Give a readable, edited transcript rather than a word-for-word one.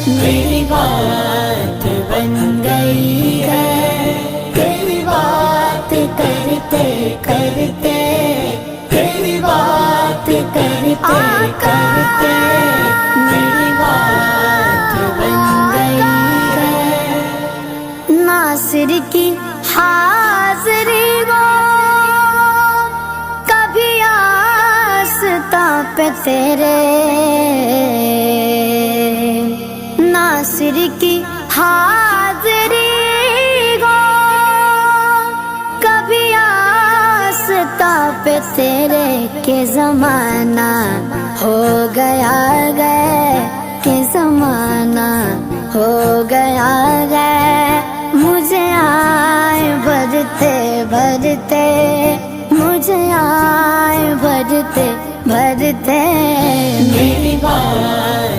मेरी बात बन गई है। तेरी बात करते करते, तेरी बात करते करते मेरी बात बन गई है। नासिर की हाज़री वो कभी आस्था पे तेरे, नासिर की हाज़री वो कभी आस्था पे तेरे के ज़माना हो गया गए, के ज़माना हो गया गए। मुझे आए भरते भरते, मुझे आए भरते भरते मेरी बात